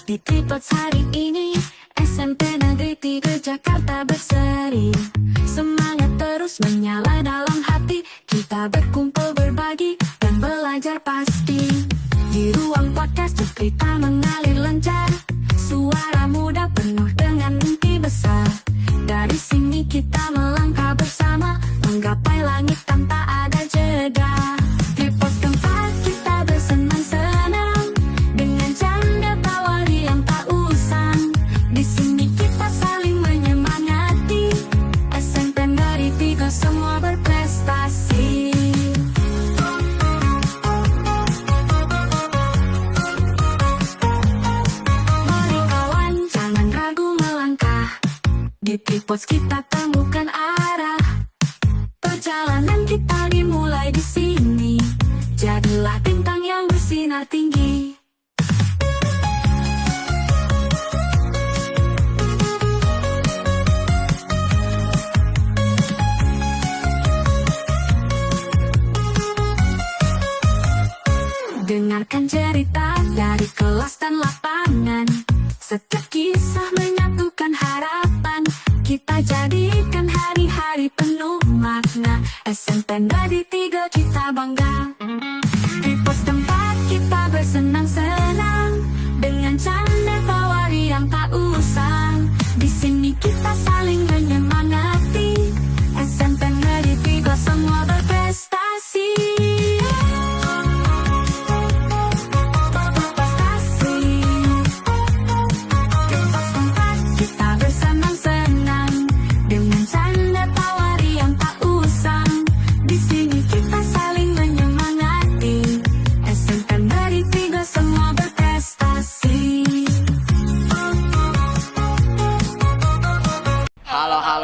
Di Tripod hari ini SMP Negeri 3 Jakarta berseri. Semangat terus menyala dalam hati. Kita berkumpul berbagi dan belajar pasti. Di ruang podcast cerita mengalir lancar. Suara muda penuh dengan mimpi besar. Dari sini kita melangkah bersama, menggapai langit tanpa ada jeda. Di pos tempat kita bersenang-senang, dengan canda tawa yang tak usang. Di sini kita saling menyemangati, SMP Negeri 3 semua berprestasi. Mari kawan, jangan ragu melangkah. Di Tripod kita temukan arah. Perjalanan kita dimulai di sini. Jadilah bintang yang bersinar tinggi. Dengarkan cerita dari kelas dan lapangan. Setiap kisah menyatukan harapan. Kita jadikan hari-hari penuh makna. SMP Negeri 3 kita bangga. Di pos tempat kita bersenang-senang, dengan canda tawa yang tak usang. Di sini kita saling menyemangati, SMP Negeri 3 semua berprestasi.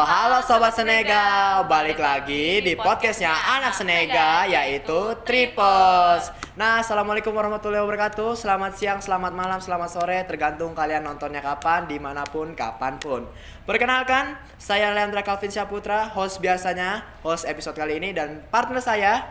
Halo Sobat Senega, balik lagi di podcastnya Anak Senega, yaitu Tripos. Nah, Assalamualaikum warahmatullahi wabarakatuh. Selamat siang, selamat malam, selamat sore, tergantung kalian nontonnya kapan, dimanapun, kapanpun. Perkenalkan, saya Leandra Calvin Syaputra, host biasanya, host episode kali ini, dan partner saya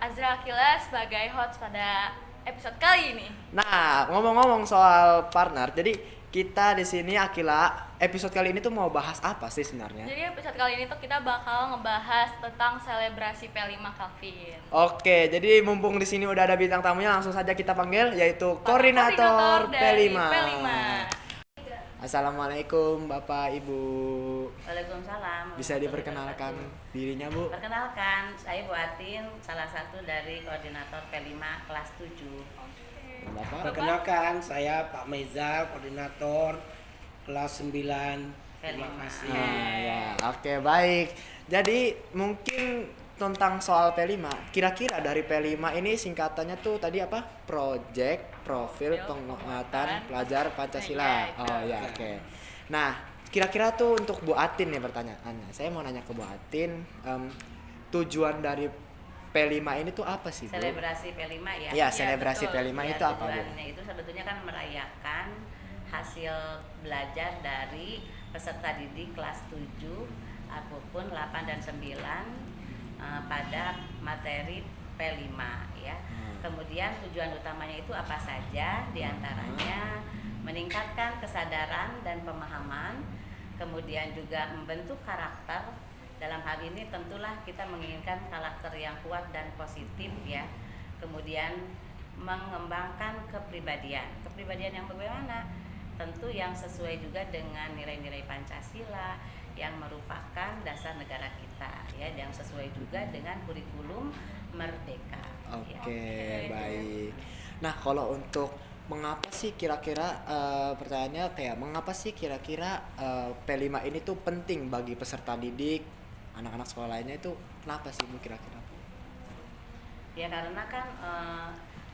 Azra Akila sebagai host pada episode kali ini. Nah, ngomong-ngomong soal partner, jadi kita di sini Akila, episode kali ini tuh mau bahas apa sih sebenarnya? Jadi episode kali ini tuh kita bakal ngebahas tentang selebrasi P5 Calvin. Oke, jadi mumpung di sini udah ada bintang tamunya, langsung saja kita panggil, yaitu koordinator dari P5. P5. Assalamualaikum Bapak Ibu. Waalaikumsalam. Bisa diperkenalkan dirinya, Bu? Perkenalkan, saya Bu Atin, salah satu dari koordinator P5 kelas 7. Bapak? Perkenalkan, saya Pak Meza, koordinator kelas 9. Terima kasih. Nah, ya, oke, baik. Jadi mungkin tentang soal P5, kira-kira dari P5 ini singkatannya tuh tadi apa? Project Profil Penguatan Pelajar Pancasila. Oh ya, oke. Nah, kira-kira tuh untuk Bu Atin nih pertanyaannya. Saya mau nanya ke Bu Atin, tujuan dari P5 ini tuh apa sih, Bu? Selebrasi P5 ya? Iya, selebrasi betul. P5 Ya, itu apa, Bu? tujuannya itu sebetulnya kan merayakan hasil belajar dari peserta didik kelas 7 ataupun 8 dan 9 pada materi P5 ya. Kemudian tujuan utamanya itu apa saja? Di antaranya meningkatkan kesadaran dan pemahaman, kemudian juga membentuk karakter. Dalam hal ini tentulah kita menginginkan karakter yang kuat dan positif ya. Kemudian mengembangkan kepribadian. Kepribadian yang bagaimana? Tentu yang sesuai juga dengan nilai-nilai Pancasila yang merupakan dasar negara kita ya, yang sesuai juga dengan kurikulum Merdeka. Oke, ya. baik. Nah, kalau untuk mengapa sih kira-kira pertanyaannya kayak mengapa sih kira-kira P5 ini tuh penting bagi peserta didik, anak-anak sekolah lainnya itu kenapa sih, Bu, kira-kira? Ya karena kan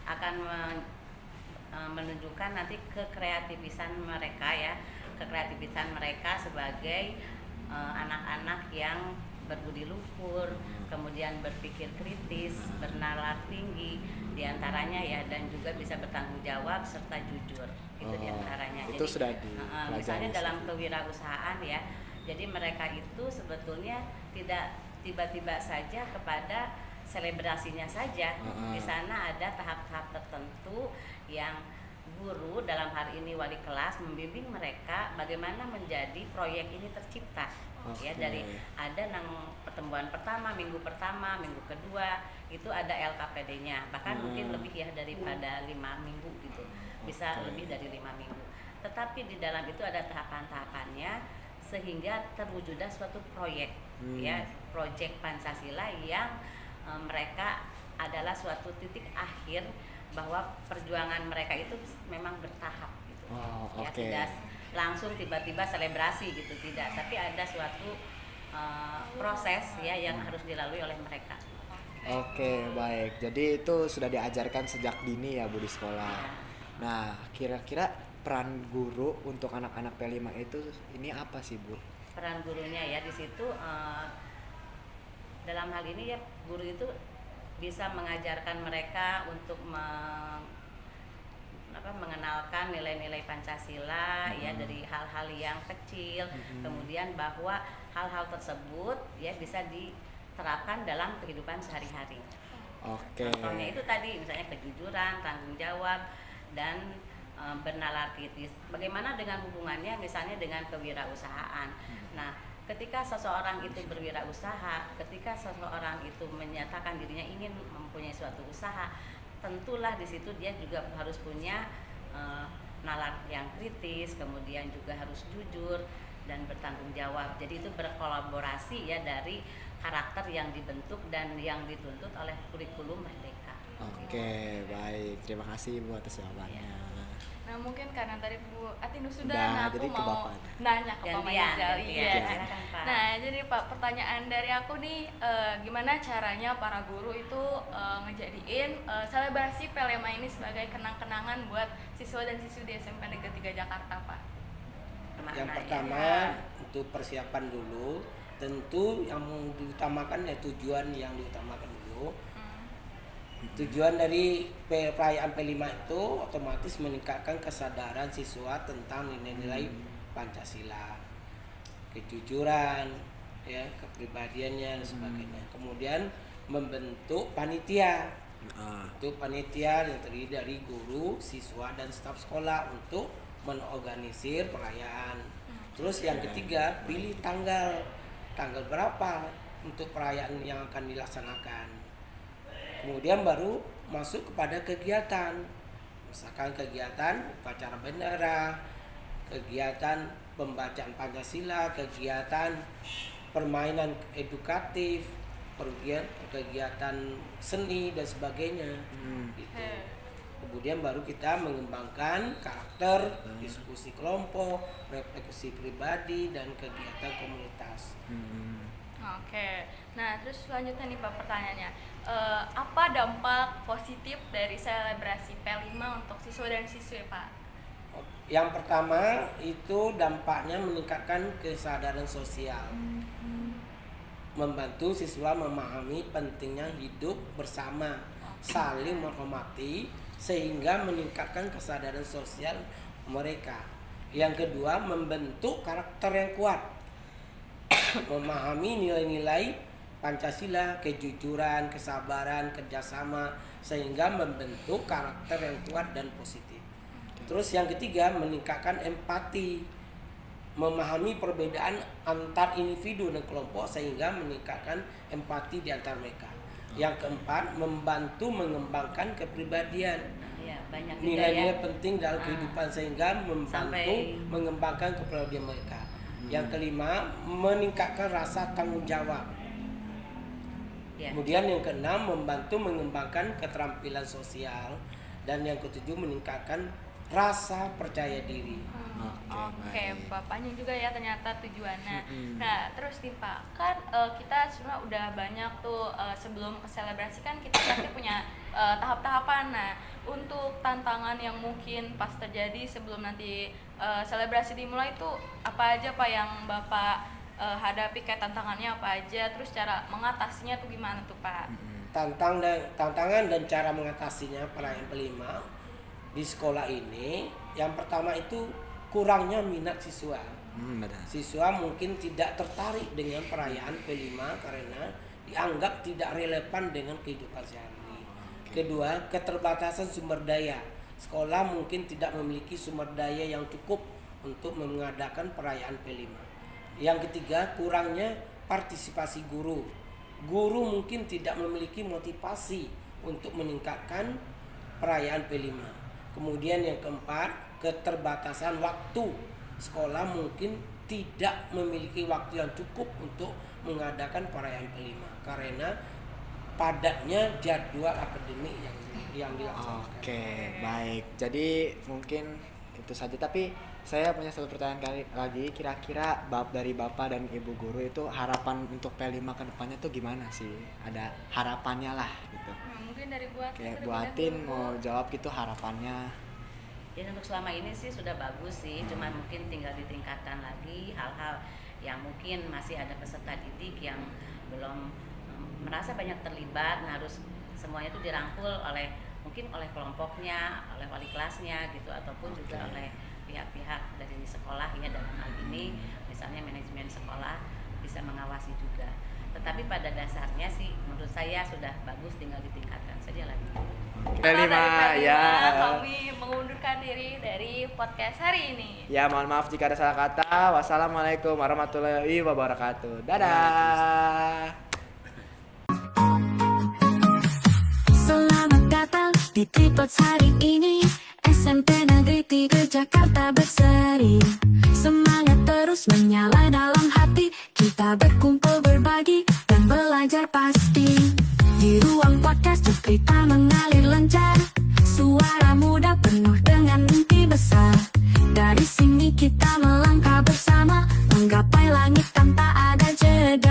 akan menunjukkan nanti kekreativisan mereka ya, kekreativisan mereka sebagai anak-anak yang berbudi luhur, kemudian berpikir kritis, bernalar tinggi diantaranya ya, dan juga bisa bertanggung jawab serta jujur itu diantaranya. Itu jadi sudah dipelajari misalnya dalam kewirausahaan ya, jadi mereka itu sebetulnya tidak tiba-tiba saja kepada selebrasinya saja. Di sana ada tahap-tahap tertentu yang guru dalam hal ini wali kelas membimbing mereka bagaimana menjadi proyek ini tercipta. Ya, dari ada pertemuan pertama, minggu kedua itu ada LKPD-nya, bahkan mungkin lebih ya daripada 5 minggu gitu, bisa lebih dari 5 minggu. Tetapi di dalam itu ada tahapan-tahapannya sehingga terwujudnya suatu proyek, ya, proyek Pancasila yang mereka adalah suatu titik akhir bahwa perjuangan mereka itu memang bertahap gitu. Ya, tidak langsung tiba-tiba selebrasi gitu, tidak, tapi ada suatu proses ya yang harus dilalui oleh mereka. Oke, baik. Jadi itu sudah diajarkan sejak dini ya Bu di sekolah. Nah, kira-kira peran guru untuk anak-anak P5 itu ini apa sih Bu? Peran gurunya ya di situ dalam hal ini ya guru itu bisa mengajarkan mereka untuk mengenalkan nilai-nilai Pancasila ya dari hal-hal yang kecil, kemudian bahwa hal-hal tersebut ya bisa diterapkan dalam kehidupan sehari-hari. Contohnya itu tadi misalnya kejujuran, tanggung jawab, dan bernalar kritis. Bagaimana dengan hubungannya misalnya dengan kewirausahaan. Nah, ketika seseorang itu berwirausaha, ketika seseorang itu menyatakan dirinya ingin mempunyai suatu usaha, tentulah di situ dia juga harus punya nalar yang kritis, kemudian juga harus jujur dan bertanggung jawab. Jadi itu berkolaborasi ya dari karakter yang dibentuk dan yang dituntut oleh kurikulum Merdeka. Oke, baik. Terima kasih Bu atas jawabannya. Nah mungkin karena tadi Bu Atinu sudah, Udah, nah aku jadi ke mau Bapak. nanya ke Pak Maizal. Iya. Silakan, Pak. Nah jadi Pak, pertanyaan dari aku nih, gimana caranya para guru itu ngejadiin selebrasi P5 ini sebagai kenang-kenangan buat siswa dan siswi di SMP Negeri 3 Jakarta, Pak? Yang pertama untuk persiapan dulu, tentu yang diutamakan ya tujuan yang diutamakan dulu. Tujuan dari perayaan P5 itu otomatis meningkatkan kesadaran siswa tentang nilai-nilai Pancasila, kejujuran, ya, kepribadiannya dan sebagainya. Kemudian membentuk panitia. Itu panitia yang terdiri dari guru, siswa dan staf sekolah untuk menorganisir perayaan. Terus yang ketiga, pilih tanggal berapa untuk perayaan yang akan dilaksanakan. Kemudian baru masuk kepada kegiatan, misalkan kegiatan upacara bendera, kegiatan pembacaan Pancasila, kegiatan permainan edukatif, kegiatan seni dan sebagainya. Gitu. Kemudian baru kita mengembangkan karakter, diskusi kelompok, refleksi pribadi dan kegiatan komunitas. Oke, nah terus selanjutnya nih Pak pertanyaannya, apa dampak positif dari selebrasi P5 untuk siswa dan siswi Pak? Yang pertama itu dampaknya meningkatkan kesadaran sosial, membantu siswa memahami pentingnya hidup bersama, saling menghormati sehingga meningkatkan kesadaran sosial mereka. Yang kedua, membentuk karakter yang kuat, memahami nilai-nilai Pancasila, kejujuran, kesabaran, kerjasama sehingga membentuk karakter yang kuat dan positif. Terus yang ketiga, meningkatkan empati, memahami perbedaan antar individu dan kelompok sehingga meningkatkan empati di antara mereka. Yang keempat, membantu mengembangkan kepribadian, nilai-nilai penting dalam kehidupan sehingga membantu mengembangkan kepribadian mereka. Yang kelima, meningkatkan rasa tanggung jawab. Kemudian yang keenam, membantu mengembangkan keterampilan sosial. Dan yang ketujuh, meningkatkan rasa percaya diri. Oke, Bapaknya juga ya ternyata tujuannya. Nah, terus nih Pak, kan kita sebenarnya udah banyak tuh sebelum ke selebrasi kan kita pasti punya tahap-tahapan. Nah, untuk tantangan yang mungkin pas terjadi sebelum nanti selebrasi dimulai itu apa aja Pak yang Bapak hadapi, kayak tantangannya apa aja, terus cara mengatasinya tuh gimana tuh Pak? Tantangan dan cara mengatasinya perayaan P5 di sekolah ini, yang pertama itu kurangnya minat siswa. Siswa mungkin tidak tertarik dengan perayaan P5 karena dianggap tidak relevan dengan kehidupan sehari-hari. Kedua, keterbatasan sumber daya. sekolah mungkin tidak memiliki sumber daya yang cukup untuk mengadakan perayaan P5. Yang ketiga, kurangnya partisipasi guru. Guru mungkin tidak memiliki motivasi untuk meningkatkan perayaan P5. Kemudian yang keempat, keterbatasan waktu. Sekolah mungkin tidak memiliki waktu yang cukup untuk mengadakan perayaan P5 karena padatnya jadwal akademik yang dilaksanakan. Oke, baik. Jadi mungkin itu saja. Tapi saya punya satu pertanyaan lagi. Kira-kira dari Bapak dan Ibu guru itu harapan untuk P5 ke depannya tuh gimana sih? Ada harapannya lah gitu. Mungkin dari buat Kayak buatin mau jawab gitu harapannya. Ya untuk selama ini sih sudah bagus sih, cuman mungkin tinggal ditingkatkan lagi hal-hal yang mungkin masih ada peserta didik yang belum merasa banyak terlibat. Nah, harus semuanya itu dirangkul oleh mungkin oleh kelompoknya, oleh wali kelasnya gitu, ataupun juga oleh pihak-pihak dari sekolah ya, dalam hal ini misalnya manajemen sekolah bisa mengawasi juga. Tetapi pada dasarnya sih menurut saya sudah bagus, tinggal ditingkatkan saja lagi. P5 ya. Kami mengundurkan diri dari podcast hari ini. Ya, mohon maaf jika ada salah kata. Wassalamualaikum warahmatullahi wabarakatuh. Dadah. Selamat datang di Tripods hari ini. SMP Negeri 3 Jakarta berseri. Semangat terus menyala dalam hati. Kita berkumpul berbagi dan belajar pasti. Di ruang podcast cerita mengalir lancar. Suara muda penuh dengan mimpi besar. Dari sini kita melangkah bersama, menggapai langit tanpa ada jeda.